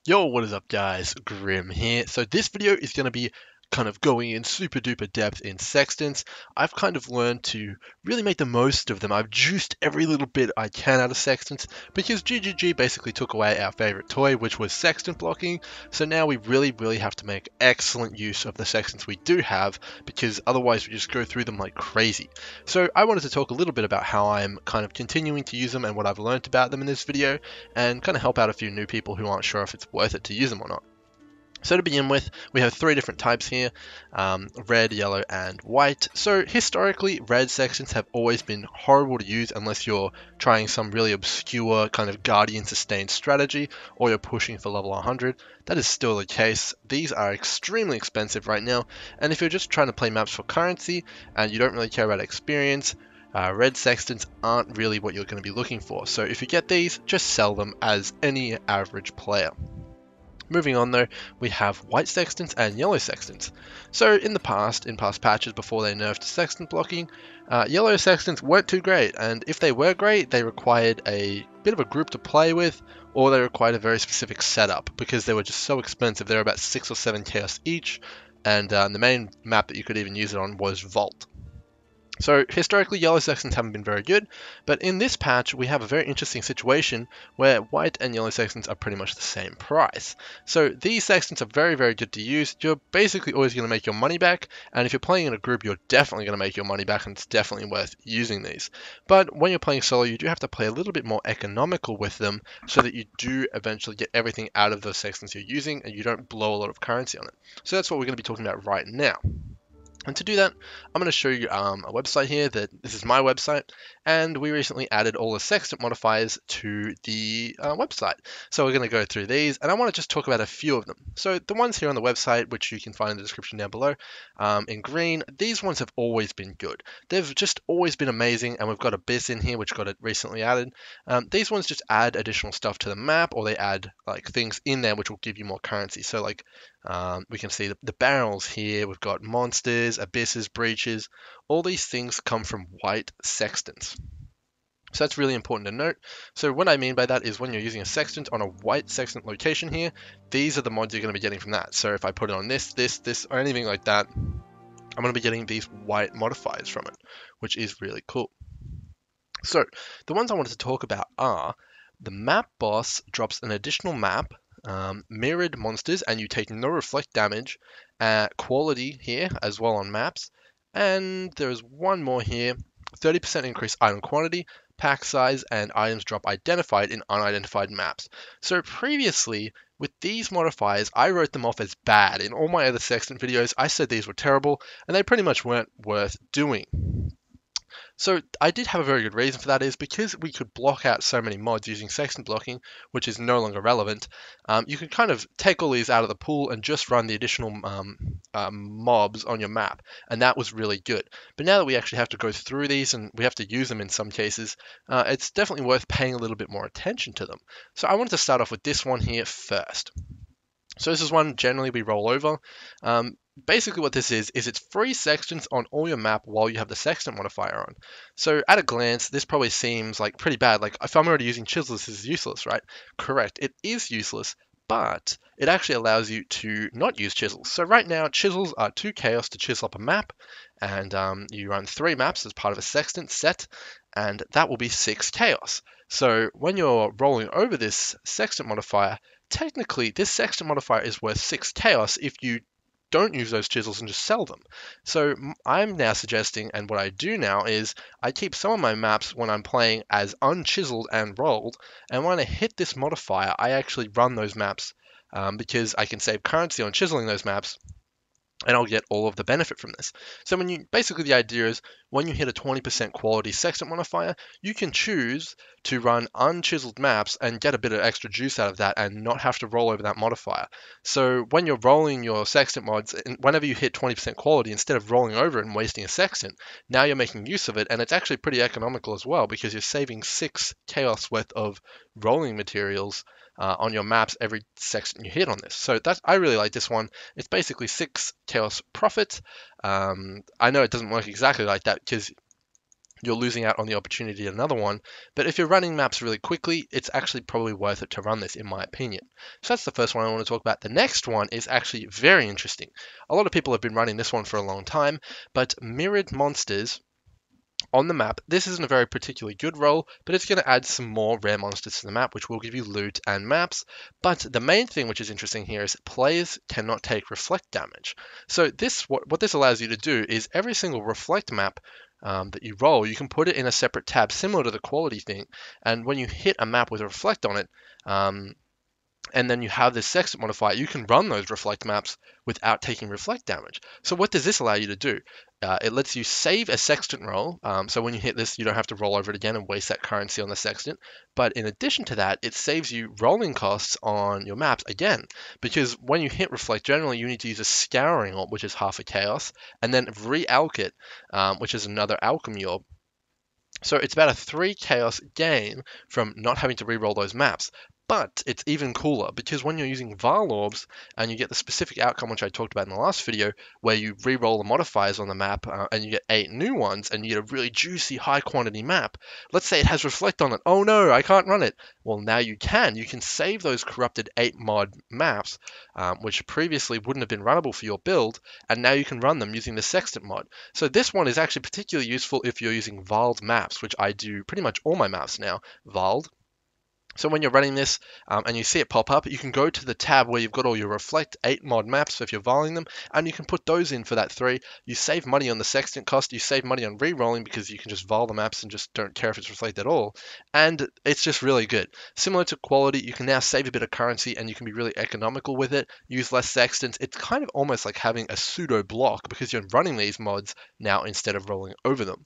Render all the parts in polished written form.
Yo, what is up guys? Grim here. So this video is going to be kind of going in super duper depth in sextants. I've kind of learned to really make the most of them. I've juiced every little bit I can out of sextants because GGG basically took away our favorite toy, which was sextant blocking. So now we really have to make excellent use of the sextants we do have because otherwise we just go through them like crazy. So I wanted to talk a little bit about how I'm kind of continuing to use them and what I've learned about them in this video and kind of help out a few new people who aren't sure if it's worth it to use them or not. So to begin with, we have three different types here, red, yellow, and white. So historically, red sextants have always been horrible to use unless you're trying some really obscure kind of guardian sustained strategy or you're pushing for level 100. That is still the case. These are extremely expensive right now, and if you're just trying to play maps for currency and you don't really care about experience, red sextants aren't really what you're going to be looking for. So if you get these, just sell them as any average player. Moving on though, we have white sextants and yellow sextants. So in past patches before they nerfed sextant blocking, yellow sextants weren't too great, and if they were great, they required a bit of a group to play with, or they required a very specific setup because they were just so expensive. They were about 6 or 7 chaos each, and the main map that you could even use it on was Vault. So historically, yellow sextants haven't been very good, but in this patch, we have a very interesting situation where white and yellow sextants are pretty much the same price. So these sextants are very good to use. You're basically always going to make your money back, and if you're playing in a group, you're definitely going to make your money back, and it's definitely worth using these. But when you're playing solo, you do have to play a little bit more economical with them so that you do eventually get everything out of those sextants you're using, and you don't blow a lot of currency on it. So that's what we're going to be talking about right now. And to do that, I'm going to show you a website here. This is my website, and we recently added all the sextant modifiers to the website. So we're going to go through these, and I want to just talk about a few of them. So the ones here on the website, which you can find in the description down below, in green, these ones have always been good. They've just always been amazing, and we've got Abyss in here, which got it recently added. These ones just add additional stuff to the map, or they add like things in there which will give you more currency. So like we can see the barrels here. We've got monsters, abysses, breaches. All these things come from white sextants. So that's really important to note. So what I mean by that is when you're using a sextant on a white sextant location here, these are the mods you're going to be getting from that. So if I put it on this, or anything like that, I'm going to be getting these white modifiers from it, which is really cool. So the ones I wanted to talk about are the map boss drops an additional map, mirrored monsters, and you take no reflect damage, quality here as well on maps, and there's one more here, 30% increase item quantity, pack size, and items drop identified in unidentified maps. So previously, with these modifiers, I wrote them off as bad. In all my other sextant videos, I said these were terrible, and they pretty much weren't worth doing. So I did have a very good reason for that is because we could block out so many mods using sextant blocking, which is no longer relevant. You could kind of take all these out of the pool and just run the additional mobs on your map, and that was really good. But now that we actually have to go through these and we have to use them in some cases, it's definitely worth paying a little bit more attention to them. So I wanted to start off with this one here first. So this is one generally we roll over. Basically what this is it's free sextants on all your map while you have the sextant modifier on. So at a glance, this probably seems like pretty bad. Like if I'm already using chisels, this is useless, right? Correct, it is useless, but it actually allows you to not use chisels. So right now, chisels are 2 chaos to chisel up a map, and you run 3 maps as part of a sextant set, and that will be 6 chaos. So when you're rolling over this sextant modifier, technically this sextant modifier is worth 6 chaos if you don't use those chisels and just sell them. So I'm now suggesting, and what I do now is I keep some of my maps when I'm playing as unchiseled and rolled, and when I hit this modifier, I actually run those maps because I can save currency on chiseling those maps, and I'll get all of the benefit from this. So basically the idea is when you hit a 20% quality sextant modifier, you can choose to run unchiseled maps and get a bit of extra juice out of that and not have to roll over that modifier. So when you're rolling your sextant mods, and whenever you hit 20% quality, instead of rolling over it and wasting a sextant, now you're making use of it, and it's actually pretty economical as well because you're saving 6 chaos worth of rolling materials on your maps every sextant you hit on this. So I really like this one. It's basically 6 chaos profit. I know it doesn't work exactly like that because you're losing out on the opportunity at another one. But if you're running maps really quickly, it's actually probably worth it to run this, in my opinion. So that's the first one I want to talk about. The next one is actually very interesting. A lot of people have been running this one for a long time, but mirrored monsters on the map. This isn't a very particularly good role, but it's going to add some more rare monsters to the map, which will give you loot and maps. But the main thing which is interesting here is players cannot take reflect damage. So what this allows you to do is every single reflect map that you roll, you can put it in a separate tab, similar to the quality thing. And when you hit a map with a reflect on it, and then you have this sextant modifier, you can run those reflect maps without taking reflect damage. So what does this allow you to do? It lets you save a sextant roll. So when you hit this, you don't have to roll over it again and waste that currency on the sextant. But in addition to that, it saves you rolling costs on your maps again. Because when you hit reflect, generally you need to use a scouring orb, which is half a chaos, and then re-alch it, which is another alchemy orb. So it's about a 3 chaos gain from not having to re-roll those maps. But it's even cooler because when you're using Varl orbs and you get the specific outcome which I talked about in the last video, where you re-roll the modifiers on the map and you get 8 new ones and you get a really juicy high quantity map. Let's say it has reflect on it. Oh no, I can't run it. Well, now you can. You can save those corrupted 8 mod maps, which previously wouldn't have been runnable for your build, and now you can run them using the Sextant mod. So this one is actually particularly useful if you're using Varled maps, which I do pretty much all my maps now, Varled. So when you're running this and you see it pop up, you can go to the tab where you've got all your Reflect 8 mod maps if you're voling them, and you can put those in for that 3. You save money on the sextant cost, you save money on re-rolling because you can just vol the maps and just don't care if it's Reflect at all, and it's just really good. Similar to quality, you can now save a bit of currency and you can be really economical with it, use less sextants. It's kind of almost like having a pseudo block because you're running these mods now instead of rolling over them.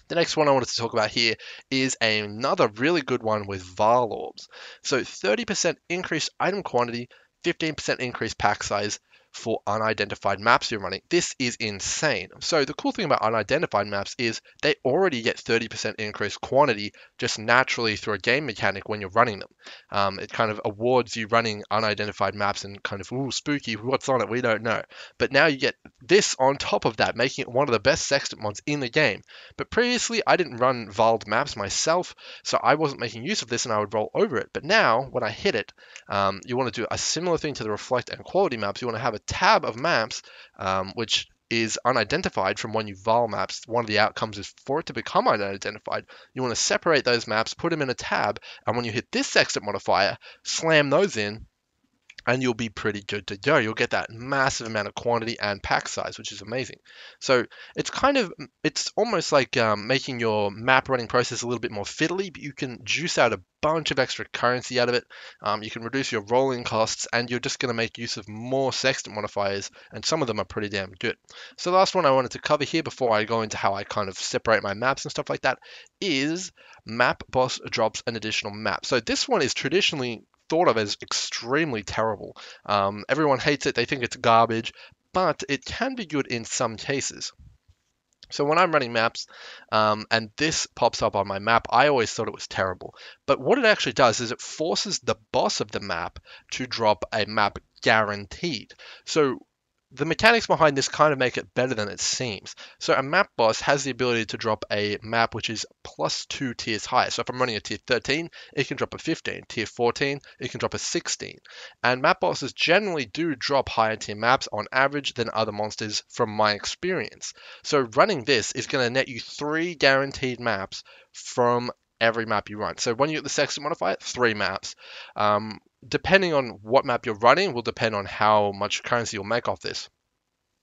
The next one I wanted to talk about here is another really good one with Varl orbs. So 30% increased item quantity, 15% increased pack size for unidentified maps you're running. This is insane. So the cool thing about unidentified maps is they already get 30% increased quantity just naturally through a game mechanic when you're running them. It kind of awards you running unidentified maps and kind of, ooh, spooky, what's on it? We don't know. But now you get this on top of that, making it one of the best sextant mods in the game. But previously, I didn't run Varled maps myself, so I wasn't making use of this and I would roll over it. But now, when I hit it, you want to do a similar thing to the Reflect and Quality maps. You want to have a tab of maps, which is unidentified from when you Varl maps. One of the outcomes is for it to become unidentified. You want to separate those maps, put them in a tab, and when you hit this sextant modifier, slam those in, and you'll be pretty good to go. You'll get that massive amount of quantity and pack size, which is amazing. So it's almost like making your map running process a little bit more fiddly, but you can juice out a bunch of extra currency out of it. You can reduce your rolling costs, and you're just going to make use of more sextant modifiers, and some of them are pretty damn good. So the last one I wanted to cover here before I go into how I kind of separate my maps and stuff like that is map boss drops an additional map. So this one is traditionally thought of as extremely terrible. Everyone hates it, they think it's garbage, but it can be good in some cases. So when I'm running maps and this pops up on my map, I always thought it was terrible. But what it actually does is it forces the boss of the map to drop a map guaranteed. So the mechanics behind this kind of make it better than it seems. So a map boss has the ability to drop a map which is plus 2 tiers higher. So if I'm running a tier 13, it can drop a 15. Tier 14, it can drop a 16. And map bosses generally do drop higher tier maps on average than other monsters from my experience. So running this is going to net you 3 guaranteed maps from every map you run. So when you get the sextant modifier, 3 maps. Depending on what map you're running will depend on how much currency you'll make off this.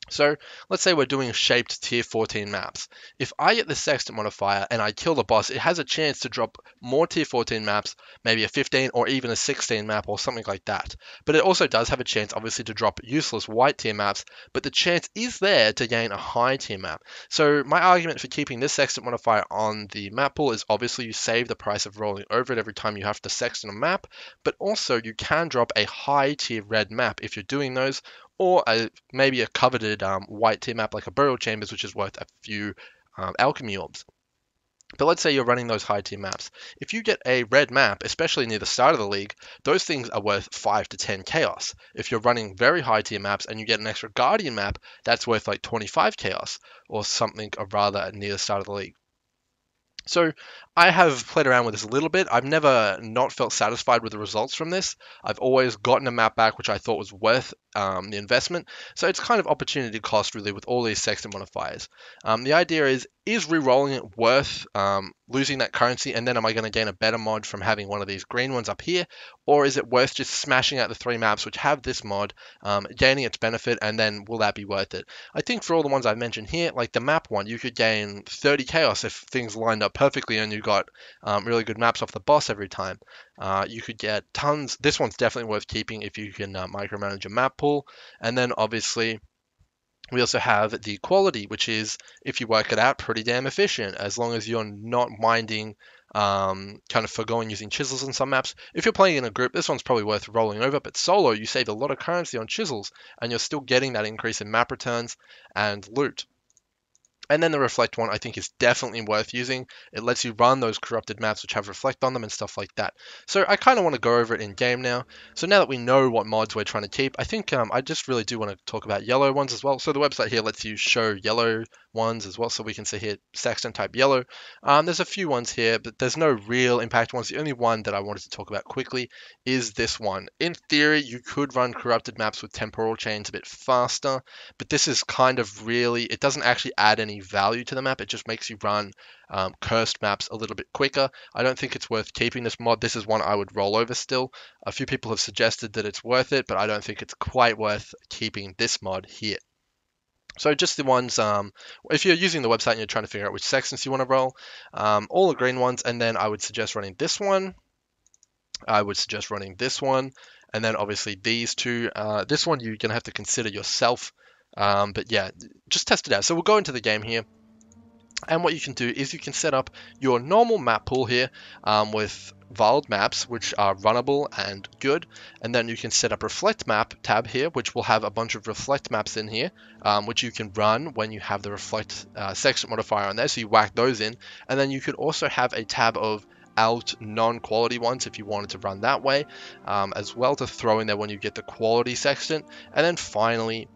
So let's say we're doing shaped tier 14 maps. If I get the sextant modifier and I kill the boss, it has a chance to drop more tier 14 maps, maybe a 15 or even a 16 map or something like that. But it also does have a chance, obviously, to drop useless white tier maps, but the chance is there to gain a high tier map. So my argument for keeping this sextant modifier on the map pool is obviously you save the price of rolling over it every time you have to sextant a map, but also you can drop a high tier red map if you're doing those, or maybe a coveted white tier map like a Burial Chambers, which is worth a few alchemy orbs. But let's say you're running those high tier maps. If you get a red map, especially near the start of the league, those things are worth 5 to 10 chaos. If you're running very high tier maps and you get an extra Guardian map, that's worth like 25 chaos or something, or rather near the start of the league. So I have played around with this a little bit. I've never not felt satisfied with the results from this. I've always gotten a map back which I thought was worth the investment. So it's kind of opportunity cost really with all these sextant modifiers. The idea is re-rolling it worth losing that currency, and then am I going to gain a better mod from having one of these green ones up here, or is it worth just smashing out the 3 maps which have this mod, gaining its benefit, and then will that be worth it? I think for all the ones I've mentioned here, like the map one, you could gain 30 chaos if things lined up perfectly and you got really good maps off the boss every time. You could get tons. This one's definitely worth keeping if you can micromanage a map pool. And then obviously we also have the quality, which is, if you work it out, pretty damn efficient, as long as you're not minding kind of forgoing using chisels in some maps. If you're playing in a group, this one's probably worth rolling over, but solo, you save a lot of currency on chisels, and you're still getting that increase in map returns and loot. And then the reflect one I think is definitely worth using. It lets you run those corrupted maps which have reflect on them and stuff like that. So I kind of want to go over it in game now. So now that we know what mods we're trying to keep, I think I just really do want to talk about yellow ones as well. So the website here lets you show yellow ones as well. So we can see here Sextant type yellow. There's a few ones here, but there's no real impact ones. The only one that I wanted to talk about quickly is this one. In theory, you could run corrupted maps with temporal chains a bit faster, but this is kind of really, it doesn't actually add any value to the map. It just makes you run cursed maps a little bit quicker. I don't think it's worth keeping this mod. This is one I would roll over still. A few people have suggested that it's worth it, but I don't think it's quite worth keeping this mod here. So just the ones, if you're using the website and you're trying to figure out which sextants you want to roll, all the green ones, and then I would suggest running this one. I would suggest running this one, and then obviously these two. This one you're going to have to consider yourself. But yeah, just test it out. So we'll go into the game here. And what you can do is you can set up your normal map pool here with valid maps, which are runnable and good. And then you can set up reflect map tab here, which will have a bunch of reflect maps in here, which you can run when you have the reflect sextant modifier on there. So you whack those in. And then you could also have a tab of out non-quality ones if you wanted to run that way, as well, to throw in there when you get the quality sextant. And then finally,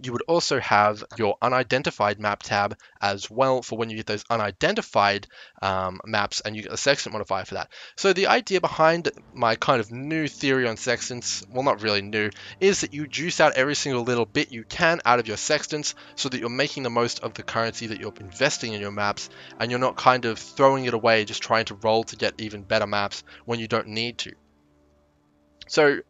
you would also have your unidentified map tab as well for when you get those unidentified maps, and you get the sextant modifier for that. So the idea behind my kind of new theory on sextants, well, not really new, is that you juice out every single little bit you can out of your sextants so that you're making the most of the currency that you're investing in your maps, and you're not kind of throwing it away just trying to roll to get even better maps when you don't need to. So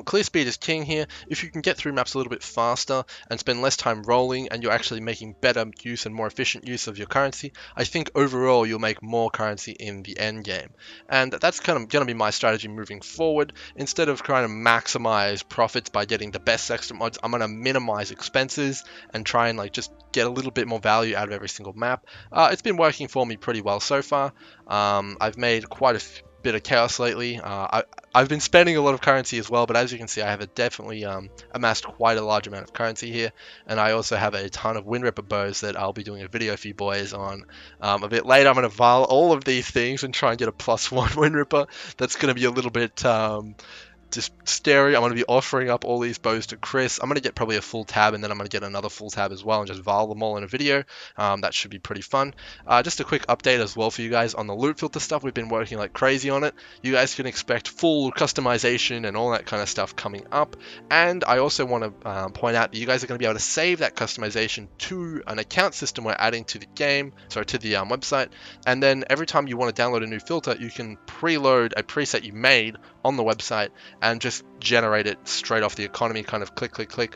clear speed is king here. If you can get through maps a little bit faster and spend less time rolling, and you're actually making better use and more efficient use of your currency, I think overall you'll make more currency in the end game. And that's kind of going to be my strategy moving forward. Instead of trying to maximize profits by getting the best sextant mods, I'm going to minimize expenses and try and just get a little bit more value out of every single map. It's been working for me pretty well so far. I've made quite a bit of chaos lately. I've been spending a lot of currency as well, but as you can see, I have definitely amassed quite a large amount of currency here, and I also have a ton of Wind Ripper bows that I'll be doing a video for you boys on a bit later. I'm going to vial all of these things and try and get a +1 Wind Ripper. That's going to be a little bit just scary. I'm going to be offering up all these bows to Chris. I'm going to get probably a full tab, and then I'm going to get another full tab as well and just vial them all in a video. That should be pretty fun. Just a quick update as well for you guys on the loot filter stuff. We've been working like crazy on it. You guys can expect full customization and all that kind of stuff coming up. And I also want to point out that you guys are going to be able to save that customization to an account system we're adding to the game, sorry, to the website. And then every time you want to download a new filter, you can preload a preset you made on the website and just generate it straight off the economy, kind of click, click, click.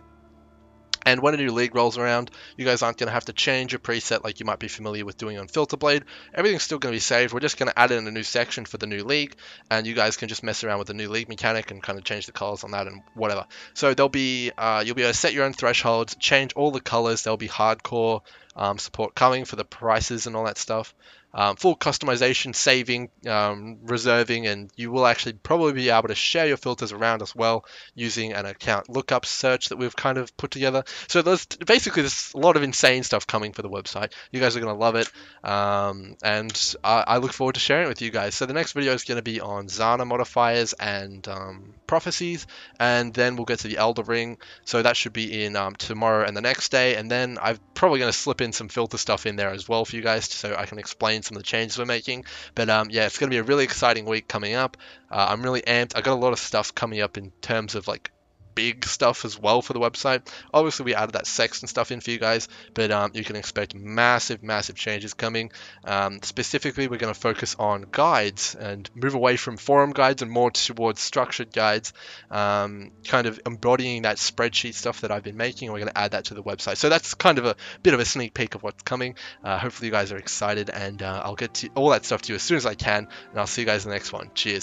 And when a new league rolls around, you guys aren't going to have to change your preset like you might be familiar with doing on Filterblade. Everything's still going to be saved. We're just going to add in a new section for the new league, and you guys can just mess around with the new league mechanic and kind of change the colors on that and whatever. So there'll be, you'll be able to set your own thresholds, change all the colors. There'll be hardcore support coming for the prices and all that stuff. Full customization, saving, reserving, and you will actually probably be able to share your filters around as well using an account lookup search that we've kind of put together. So there's a lot of insane stuff coming for the website. You guys are going to love it, and I look forward to sharing it with you guys. So the next video is going to be on Zana modifiers and prophecies, and then we'll get to the Elder Ring. So that should be in tomorrow and the next day, and then I've probably going to slip in some filter stuff in there as well for you guys so I can explain some of the changes we're making. But yeah, it's going to be a really exciting week coming up. I'm really amped. I got a lot of stuff coming up in terms of like big stuff as well for the website. Obviously, we added that Sextant stuff in for you guys, but you can expect massive, massive changes coming. Specifically, we're going to focus on guides and move away from forum guides and more towards structured guides, kind of embodying that spreadsheet stuff that I've been making. And we're going to add that to the website. So that's kind of a bit of a sneak peek of what's coming. Hopefully, you guys are excited, and I'll get to all that stuff to you as soon as I can, and I'll see you guys in the next one. Cheers.